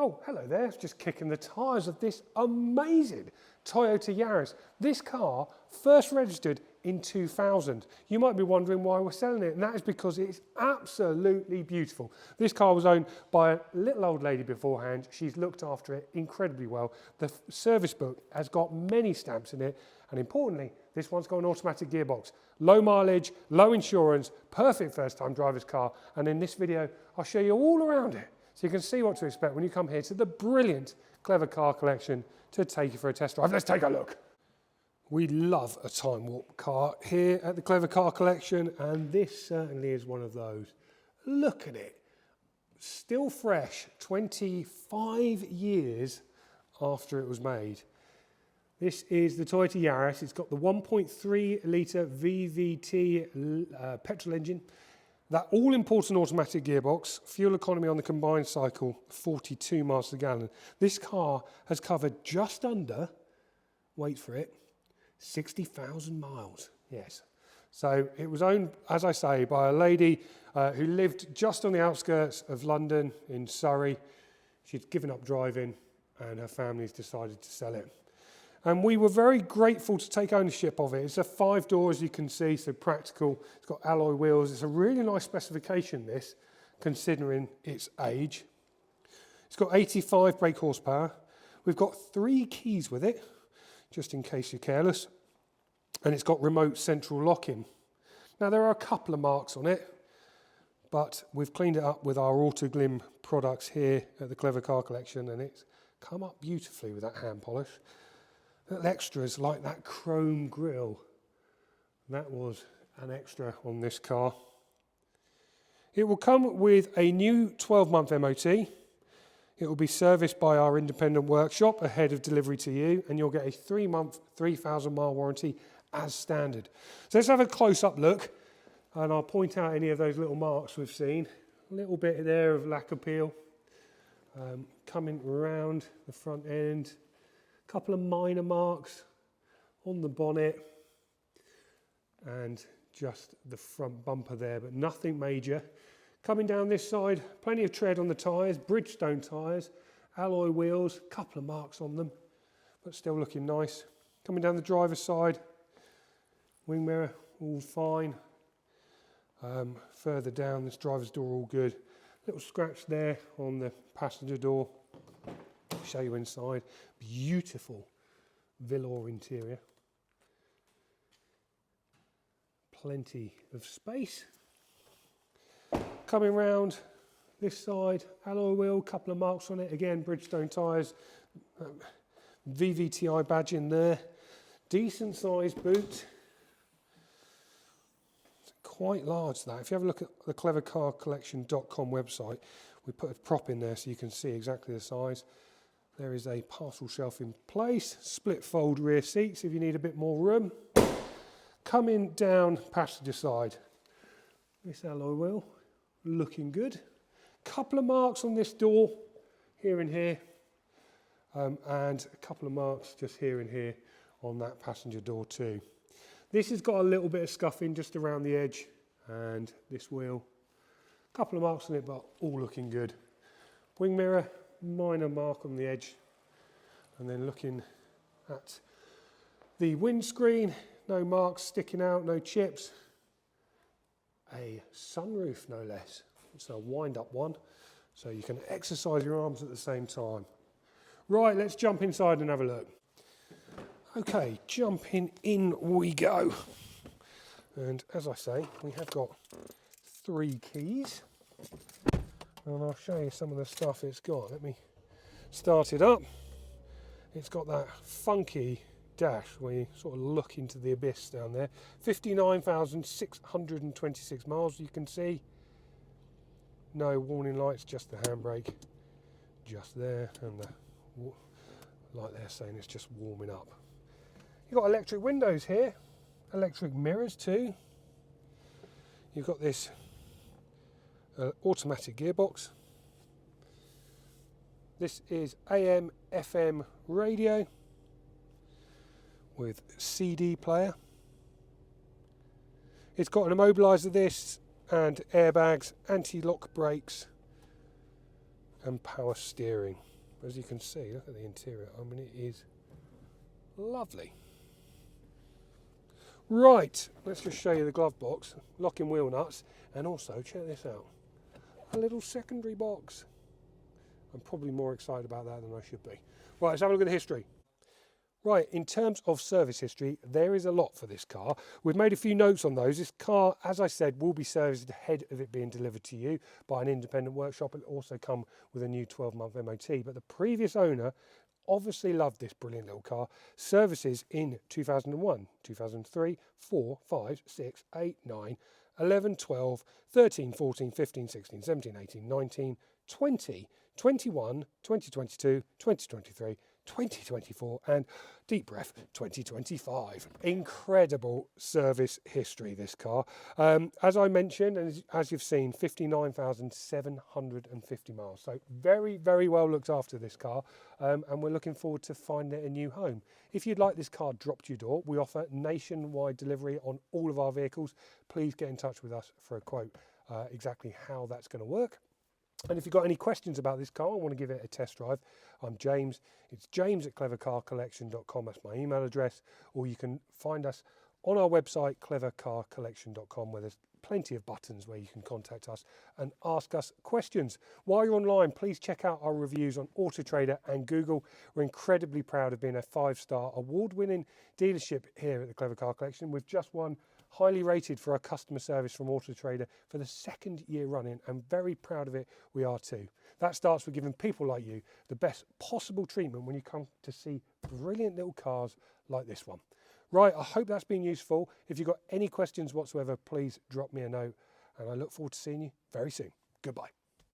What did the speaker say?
Oh, hello there, just kicking the tyres of this amazing Toyota Yaris. This car first registered in 2000. You might be wondering why we're selling it, and that is because it's absolutely beautiful. This car was owned by a little old lady beforehand. She's looked after it incredibly well. The service book has got many stamps in it, and importantly, this one's got an automatic gearbox. Low mileage, low insurance, perfect first-time driver's car, and in this video, I'll show you all around it, so you can see what to expect when you come here to the brilliant Clever Car Collection to take you for a test drive. Let's take a look. We love a time warp car here at the Clever Car Collection, and this certainly is one of those. Look at it. Still fresh, 25 years after it was made. This is the Toyota Yaris. It's got the 1.3 litre VVTI petrol engine. That all-important automatic gearbox, fuel economy on the combined cycle, 42 miles per gallon. This car has covered just under, wait for it, 60,000 miles, yes. So it was owned, as I say, by a lady who lived just on the outskirts of London in Surrey. She'd given up driving and her family's decided to sell it. And we were very grateful to take ownership of it. It's a 5-door, as you can see, so practical. It's got alloy wheels. It's a really nice specification, this, considering its age. It's got 85 brake horsepower. We've got 3 keys with it, just in case you're careless. And it's got remote central locking. Now, there are a couple of marks on it, but we've cleaned it up with our Auto Glim products here at the Clever Car Collection, and it's come up beautifully with that hand polish. Little extras like that chrome grille. That was an extra on this car. It will come with a new 12-month MOT. It will be serviced by our independent workshop ahead of delivery to you, and you'll get a 3-month, 3,000-mile warranty as standard. So let's have a close-up look, and I'll point out any of those little marks we've seen. A little bit there of lack of peel. Coming around the front end. Couple of minor marks on the bonnet and just the front bumper there, but nothing major. Coming down this side, plenty of tread on the tyres, Bridgestone tyres, alloy wheels, couple of marks on them, but still looking nice. Coming down the driver's side, wing mirror, all fine. Further down, this driver's door, all good. Little scratch there on the passenger door. Show you inside. Beautiful velour interior. Plenty of space. Coming round this side, alloy wheel, couple of marks on it. Again, Bridgestone tyres. VVTI badge in there. Decent sized boot. It's quite large, that. If you have a look at the clevercarcollection.com website, we put a prop in there so you can see exactly the size. There is a parcel shelf in place, split fold rear seats if you need a bit more room. Coming down passenger side, this alloy wheel looking good. Couple of marks on this door, here and here, and a couple of marks just here and here on that passenger door too. This has got a little bit of scuffing just around the edge, and this wheel, couple of marks on it, but all looking good. Wing mirror, minor mark on the edge, and then looking at the windscreen, no marks sticking out, no chips. A sunroof, no less. It's a wind-up one, so you can exercise your arms at the same time. Right, let's jump inside and have a look. Okay, jumping in we go. And as I say, we have got 3 keys. And I'll show you some of the stuff it's got. Let me start it up. It's got that funky dash where you sort of look into the abyss down there. 59,626 miles, you can see. No warning lights, just the handbrake just there, and the light there saying it's just warming up. You've got electric windows here, electric mirrors too. You've got this automatic gearbox. This is AM FM radio with CD player. It's got an immobiliser, this, and airbags, anti-lock brakes, and power steering. As you can see, look at the interior. I mean, it is lovely. Right, let's just show you the glove box, locking wheel nuts, and also, check this out, a little secondary box. I'm probably more excited about that than I should be. Right, let's have a look at the history. Right, in terms of service history, there is a lot for this car. We've made a few notes on those. This car, as I said, will be serviced ahead of it being delivered to you by an independent workshop. It'll also come with a new 12-month MOT. But the previous owner obviously loved this brilliant little car. Services in 2001, 2003, 4, 5, 6, 8, 9, 11, 12, 13, 14, 15, 16, 17, 18, 19, 20, 21, 2022, 2023, 2024 and deep breath 2025. Incredible service history, this car. As I mentioned, and as you've seen, 59,750 miles. So very, very well looked after, this car, and we're looking forward to finding it a new home. If you'd like this car dropped to your door, we offer nationwide delivery on all of our vehicles. Please get in touch with us for a quote, exactly how that's going to work. And if you've got any questions about this car, I want to give it a test drive, I'm James. It's james@clevercarcollection.com. That's my email address. Or you can find us on our website, clevercarcollection.com, where there's plenty of buttons where you can contact us and ask us questions. While you're online, please check out our reviews on Auto Trader and Google. We're incredibly proud of being a 5-star award-winning dealership here at the Clever Car Collection. We've just won highly rated for our customer service from Auto Trader for the 2nd year running, and very proud of it we are too. That starts with giving people like you the best possible treatment when you come to see brilliant little cars like this one. Right, I hope that's been useful. If you've got any questions whatsoever, please drop me a note, and I look forward to seeing you very soon. Goodbye.